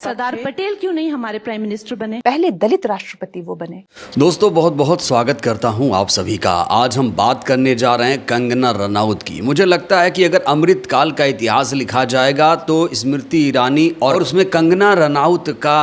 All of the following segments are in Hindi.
सरदार पटेल क्यों नहीं हमारे प्राइम मिनिस्टर बने? पहले दलित राष्ट्रपति वो बने। दोस्तों बहुत बहुत स्वागत करता हूं आप सभी का। आज हम बात करने जा रहे हैं कंगना रनौत की। मुझे लगता है कि अगर अमृतकाल का इतिहास लिखा जाएगा तो स्मृति ईरानी और उसमें कंगना रनौत का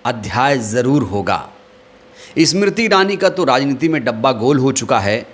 अध्याय ज़रूर होगा। स्मृति ईरानी का तो राजनीति में डब्बा गोल हो चुका है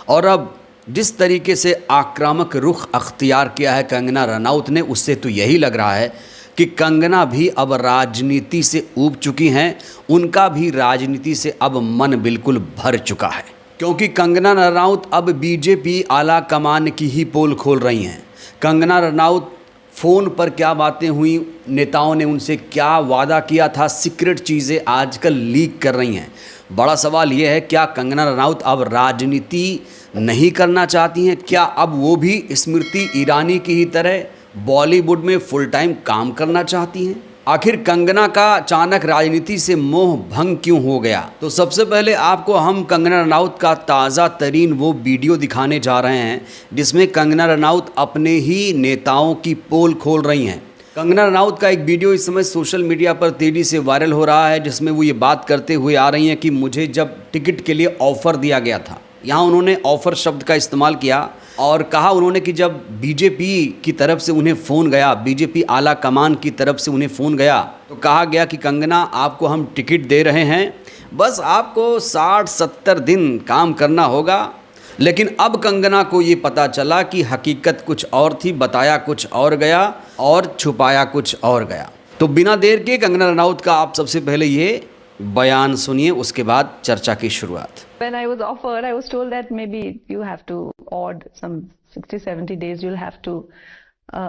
और अब जिस तरीके से आक्रामक रुख अख्तियार किया है कंगना रनौत ने, उससे तो यही लग रहा है कि कंगना भी अब राजनीति से ऊब चुकी हैं। उनका भी राजनीति से अब मन बिल्कुल भर चुका है, क्योंकि कंगना रनौत अब बीजेपी आला कमान की ही पोल खोल रही हैं। कंगना रनौत फ़ोन पर क्या बातें हुई, नेताओं ने उनसे क्या वादा किया था, सीक्रेट चीज़ें आजकल लीक कर रही हैं। बड़ा सवाल ये है, क्या कंगना रनौत अब राजनीति नहीं करना चाहती हैं? क्या अब वो भी स्मृति ईरानी की ही तरह बॉलीवुड में फुल टाइम काम करना चाहती हैं? आखिर कंगना का अचानक राजनीति से मोह भंग क्यों हो गया? तो सबसे पहले आपको हम कंगना रनौत का ताज़ा तरीन वो वीडियो दिखाने जा रहे हैं जिसमें कंगना रनौत अपने ही नेताओं की पोल खोल रही हैं। कंगना रनौत का एक वीडियो इस समय सोशल मीडिया पर तेज़ी से वायरल हो रहा है, जिसमें वो ये बात करते हुए आ रही हैं कि मुझे जब टिकट के लिए ऑफ़र दिया गया था, यहाँ उन्होंने ऑफ़र शब्द का इस्तेमाल किया और कहा उन्होंने कि जब बीजेपी की तरफ से उन्हें फ़ोन गया, बीजेपी आला कमान की तरफ से उन्हें फ़ोन गया, तो कहा गया कि कंगना आपको हम टिकट दे रहे हैं, बस आपको 60-70 दिन काम करना होगा। लेकिन अब कंगना को ये पता चला कि हकीकत कुछ और थी, बताया कुछ और गया और छुपाया कुछ और गया। तो बिना देर के कंगना रनौत का आप सबसे पहले ये बयान सुनिए, उसके बाद चर्चा की शुरुआत। When I was offered, I was told that maybe you have to odd some 60-70 days you'll have to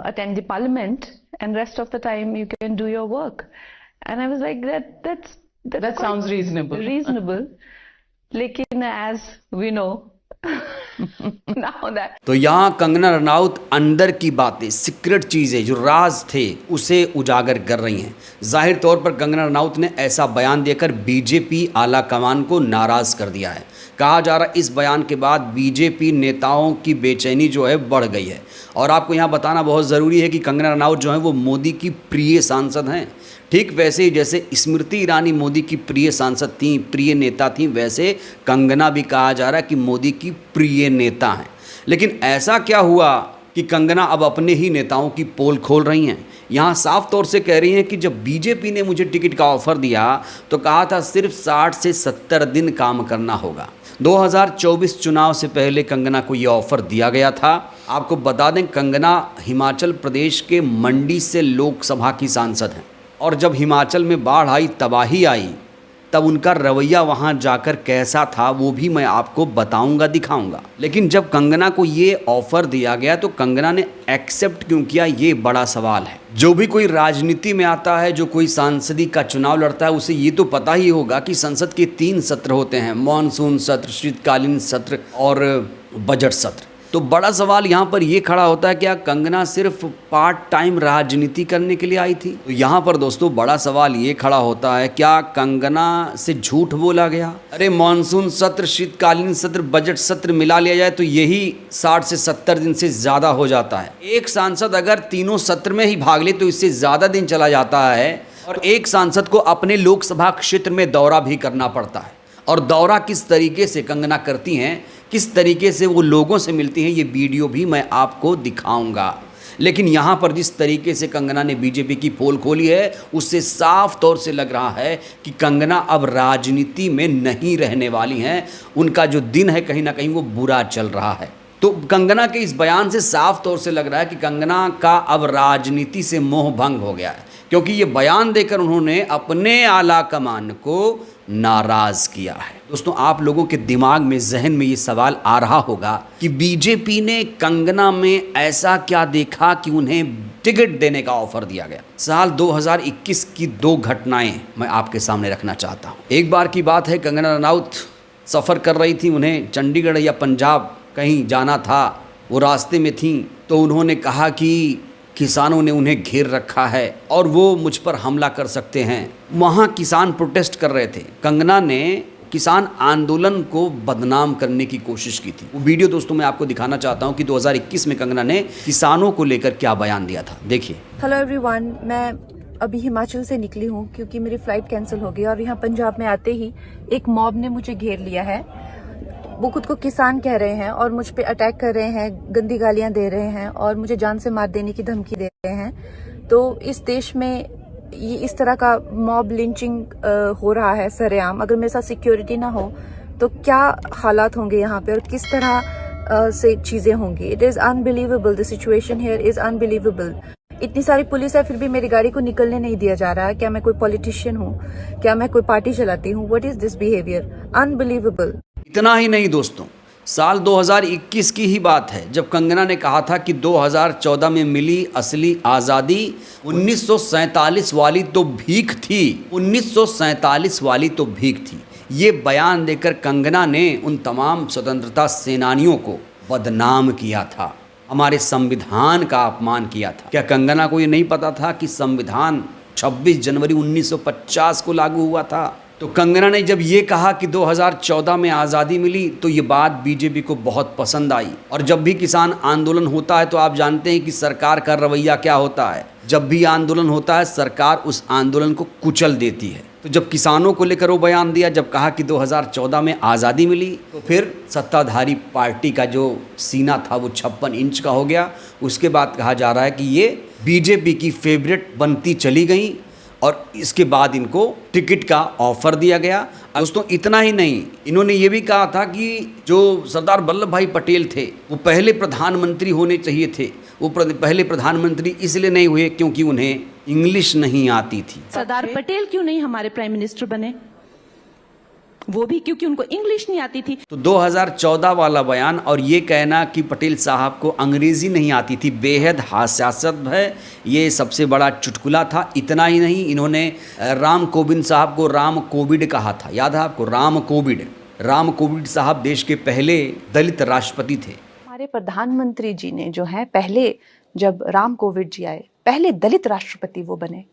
attend the parliament and rest of the time you can do your work. And I was like that sounds reasonable. Reasonable. लेकिन as we know now that तो यहाँ कंगना रनौत अंदर की बातें, सीक्रेट चीज़ें जो राज थे उसे उजागर कर रही हैं। जाहिर तौर पर कंगना रनौत ने ऐसा बयान देकर बीजेपी आला कमान को नाराज़ कर दिया है। कहा जा रहा है इस बयान के बाद बीजेपी नेताओं की बेचैनी जो है बढ़ गई है। और आपको यहाँ बताना बहुत ज़रूरी है कि कंगना रनौत जो है वो मोदी की प्रिय सांसद हैं। ठीक वैसे ही जैसे स्मृति ईरानी मोदी की प्रिय सांसद थीं, प्रिय नेता थीं, वैसे कंगना भी कहा जा रहा है कि मोदी की प्रिय नेता हैं। लेकिन ऐसा क्या हुआ कि कंगना अब अपने ही नेताओं की पोल खोल रही हैं? यहाँ साफ तौर से कह रही हैं कि जब बीजेपी ने मुझे टिकट का ऑफ़र दिया तो कहा था सिर्फ 60 से 70 दिन काम करना होगा। 2024 चुनाव से पहले कंगना को ये ऑफ़र दिया गया था। आपको बता दें कंगना हिमाचल प्रदेश के मंडी से लोकसभा की सांसद हैं और जब हिमाचल में बाढ़ आई, तबाही आई, तब उनका रवैया वहाँ जाकर कैसा था वो भी मैं आपको बताऊंगा, दिखाऊंगा। लेकिन जब कंगना को ये ऑफ़र दिया गया तो कंगना ने एक्सेप्ट क्यों किया, ये बड़ा सवाल है। जो भी कोई राजनीति में आता है, जो कोई सांसदी का चुनाव लड़ता है, उसे ये तो पता ही होगा कि संसद के 3 सत्र होते हैं, मानसून सत्र, शीतकालीन सत्र और बजट सत्र। तो बड़ा सवाल यहाँ पर ये खड़ा होता है क्या कंगना सिर्फ पार्ट टाइम राजनीति करने के लिए आई थी? तो यहाँ पर दोस्तों बड़ा सवाल ये खड़ा होता है, क्या कंगना से झूठ बोला गया? अरे मानसून सत्र, शीतकालीन सत्र, बजट सत्र मिला लिया जाए तो यही 60 से 70 दिन से ज़्यादा हो जाता है। एक सांसद अगर तीनों सत्र में ही भाग ले तो इससे ज़्यादा दिन चला जाता है और एक सांसद को अपने लोकसभा क्षेत्र में दौरा भी करना पड़ता है। और दौरा किस तरीके से कंगना करती हैं, किस तरीके से वो लोगों से मिलती हैं, ये वीडियो भी मैं आपको दिखाऊंगा। लेकिन यहाँ पर जिस तरीके से कंगना ने बीजेपी की पोल खोली है उससे साफ तौर से लग रहा है कि कंगना अब राजनीति में नहीं रहने वाली हैं। उनका जो दिन है कहीं ना कहीं वो बुरा चल रहा है। तो कंगना के इस बयान से साफ तौर से लग रहा है कि कंगना का अब राजनीति से मोह भंग हो गया है, क्योंकि ये बयान देकर उन्होंने अपने आला कमान को नाराज़ किया है। दोस्तों आप लोगों के दिमाग में, जहन में ये सवाल आ रहा होगा कि बीजेपी ने कंगना में ऐसा क्या देखा कि उन्हें टिकट देने का ऑफर दिया गया। साल 2021 की 2 घटनाएं मैं आपके सामने रखना चाहता हूँ। एक बार की बात है, कंगना रनौत सफ़र कर रही थी, उन्हें चंडीगढ़ या पंजाब कहीं जाना था, वो रास्ते में थीं तो उन्होंने कहा कि किसानों ने उन्हें घेर रखा है और वो मुझ पर हमला कर सकते हैं। वहाँ किसान प्रोटेस्ट कर रहे थे। कंगना ने किसान आंदोलन को बदनाम करने की कोशिश की थी। वो वीडियो दोस्तों मैं आपको दिखाना चाहता हूँ कि 2021 में कंगना ने किसानों को लेकर क्या बयान दिया था। देखिए। हेलो एवरीवन, मैं अभी हिमाचल से निकली हूँ क्योंकि मेरी फ्लाइट कैंसिल हो गई और यहाँ पंजाब में आते ही एक मॉब ने मुझे घेर लिया है। वो खुद को किसान कह रहे हैं और मुझ पे अटैक कर रहे हैं, गंदी गालियां दे रहे हैं और मुझे जान से मार देने की धमकी दे रहे हैं। तो इस देश में ये इस तरह का मॉब लिंचिंग हो रहा है सरेआम। अगर मेरे साथ सिक्योरिटी ना हो तो क्या हालात होंगे यहाँ पे और किस तरह से चीजें होंगी। It is unbelievable, the situation here is unbelievable. इतनी सारी पुलिस है फिर भी मेरी गाड़ी को निकलने नहीं दिया जा रहा है। क्या मैं कोई पॉलिटिशियन हूँ? क्या मैं कोई पार्टी चलाती हूँ? What is this behaviour? Unbelievable. इतना ही नहीं दोस्तों, साल 2021 की ही बात है जब कंगना ने कहा था कि 2014 में मिली असली आज़ादी 1947 वाली तो भीख थी, 1947 वाली तो भीख थी। ये बयान देकर कंगना ने उन तमाम स्वतंत्रता सेनानियों को बदनाम किया था, हमारे संविधान का अपमान किया था। क्या कंगना को ये नहीं पता था कि संविधान 26 जनवरी 1950 को लागू हुआ था? तो कंगना ने जब ये कहा कि 2014 में आज़ादी मिली तो ये बात बीजेपी को बहुत पसंद आई। और जब भी किसान आंदोलन होता है तो आप जानते हैं कि सरकार का रवैया क्या होता है। जब भी आंदोलन होता है सरकार उस आंदोलन को कुचल देती है। तो जब किसानों को लेकर वो बयान दिया, जब कहा कि 2014 में आज़ादी मिली, तो फिर सत्ताधारी पार्टी का जो सीना था वो 56 इंच का हो गया। उसके बाद कहा जा रहा है कि ये बीजेपी की फेवरेट बनती चली गई और इसके बाद इनको टिकट का ऑफर दिया गया। दोस्तों इतना ही नहीं, इन्होंने ये भी कहा था कि जो सरदार वल्लभ भाई पटेल थे वो पहले प्रधानमंत्री होने चाहिए थे। वो पहले प्रधानमंत्री इसलिए नहीं हुए क्योंकि उन्हें इंग्लिश नहीं आती थी। सरदार पटेल क्यों नहीं हमारे प्राइम मिनिस्टर बने? वो भी क्योंकि उनको इंग्लिश नहीं आती थी। तो 2014 वाला बयान और ये कहना कि पटेल साहब को अंग्रेजी नहीं आती थी बेहद हास्यास्पद है। ये सबसे बड़ा चुटकुला था। इतना ही नहीं, इन्होंने राम कोविंद साहब को राम कोविड कहा था। याद है आपको? राम कोविड साहब देश के पहले दलित राष्ट्रपति थे। हमारे प्रधानमंत्री जी ने जो है पहले, जब राम कोविंद जी आए, पहले दलित राष्ट्रपति वो बने।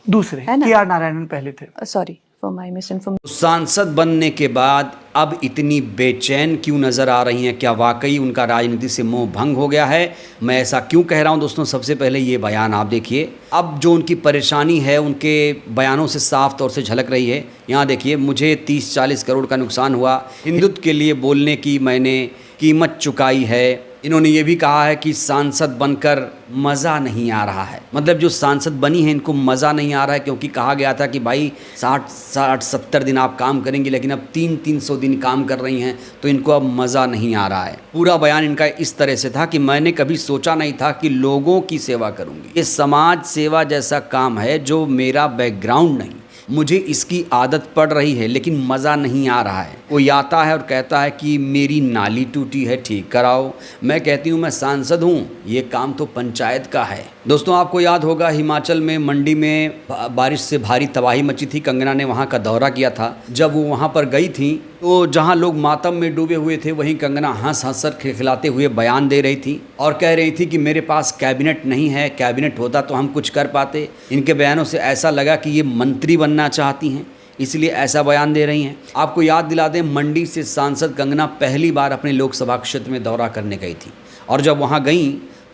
दूसरे के.आर. नारायणन पहले थे। Sorry for my misinformation. सांसद बनने के बाद अब इतनी बेचैन क्यों नजर आ रही हैं? क्या वाकई उनका राजनीति से मोह भंग हो गया है? मैं ऐसा क्यों कह रहा हूं दोस्तों? सबसे पहले ये बयान आप देखिए। अब जो उनकी परेशानी है उनके बयानों से साफ तौर से झलक रही है। यहाँ देखिए, मुझे 30-40 करोड़ का नुकसान हुआ, हिंदुत्व के लिए बोलने की मैंने कीमत चुकाई है। इन्होंने ये भी कहा है कि सांसद बनकर मज़ा नहीं आ रहा है। मतलब जो सांसद बनी है इनको मज़ा नहीं आ रहा है, क्योंकि कहा गया था कि भाई 60-70 दिन आप काम करेंगे, लेकिन अब 300-300 दिन काम कर रही हैं तो इनको अब मज़ा नहीं आ रहा है। पूरा बयान इनका इस तरह से था कि मैंने कभी सोचा नहीं था कि लोगों की सेवा करूँगी। ये समाज सेवा जैसा काम है जो मेरा बैकग्राउंड नहीं, मुझे इसकी आदत पड़ रही है, लेकिन मज़ा नहीं आ रहा है। कोई आता है और कहता है कि मेरी नाली टूटी है, ठीक कराओ। मैं कहती हूँ मैं सांसद हूँ, ये काम तो पंचायत का है। दोस्तों आपको याद होगा हिमाचल में मंडी में बारिश से भारी तबाही मची थी। कंगना ने वहाँ का दौरा किया था। जब वो वहाँ पर गई थी तो जहाँ लोग मातम में डूबे हुए थे वहीं कंगना हंस कर खिलखिलाते हुए बयान दे रही थी और कह रही थी कि मेरे पास कैबिनेट नहीं है, कैबिनेट होता तो हम कुछ कर पाते। इनके बयानों से ऐसा लगा कि ये मंत्री बनना चाहती हैं, इसलिए ऐसा बयान दे रही हैं। आपको याद दिला दें, मंडी से सांसद कंगना पहली बार अपने लोकसभा क्षेत्र में दौरा करने गई थी और जब वहाँ गई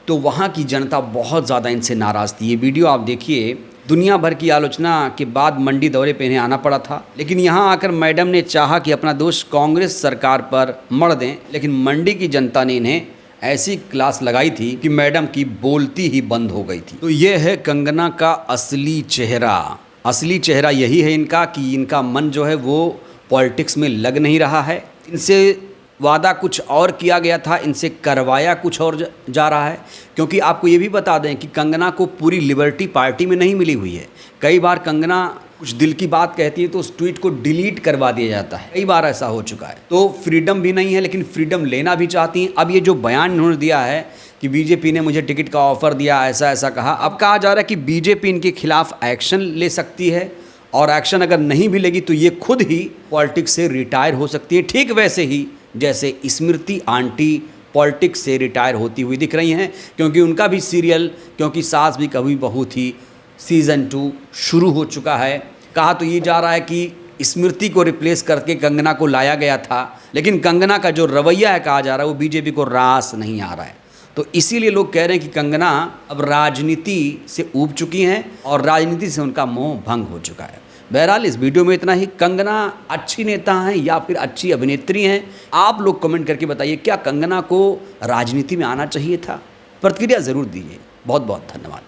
तो वहाँ की जनता बहुत ज़्यादा इनसे नाराज़ थी। ये वीडियो आप देखिए। दुनिया भर की आलोचना के बाद मंडी दौरे पे इन्हें आना पड़ा था, लेकिन यहाँ आकर मैडम ने चाहा कि अपना दोष कांग्रेस सरकार पर मढ़ दें, लेकिन मंडी की जनता ने इन्हें ऐसी क्लास लगाई थी कि मैडम की बोलती ही बंद हो गई थी। तो ये है कंगना का असली चेहरा। असली चेहरा यही है इनका कि इनका मन जो है वो पॉलिटिक्स में लग नहीं रहा है। इनसे वादा कुछ और किया गया था, इनसे करवाया कुछ और जा रहा है। क्योंकि आपको ये भी बता दें कि कंगना को पूरी लिबर्टी पार्टी में नहीं मिली हुई है। कई बार कंगना कुछ दिल की बात कहती है तो उस ट्वीट को डिलीट करवा दिया जाता है, कई बार ऐसा हो चुका है। तो फ्रीडम भी नहीं है, लेकिन फ्रीडम लेना भी चाहती हैं। अब ये जो बयान इन्होंने दिया है कि बीजेपी ने मुझे टिकट का ऑफर दिया, ऐसा कहा, अब कहा जा रहा है कि बीजेपी इनके खिलाफ एक्शन ले सकती है और एक्शन अगर नहीं भी लेगी तो ये खुद ही पॉलिटिक्स से रिटायर हो सकती है। ठीक वैसे ही जैसे स्मृति आंटी पॉलिटिक्स से रिटायर होती हुई दिख रही हैं, क्योंकि उनका भी सीरियल क्योंकि सास भी कभी बहू थी सीज़न 2 शुरू हो चुका है। कहा तो ये जा रहा है कि स्मृति को रिप्लेस करके कंगना को लाया गया था, लेकिन कंगना का जो रवैया है कहा जा रहा है वो बीजेपी को रास नहीं आ रहा है। तो इसीलिए लोग कह रहे हैं कि कंगना अब राजनीति से ऊब चुकी हैं और राजनीति से उनका मोह भंग हो चुका है। बहरहाल इस वीडियो में इतना ही। कंगना अच्छी नेता हैं या फिर अच्छी अभिनेत्री हैं, आप लोग कमेंट करके बताइए, क्या कंगना को राजनीति में आना चाहिए था? प्रतिक्रिया ज़रूर दीजिए। बहुत बहुत धन्यवाद।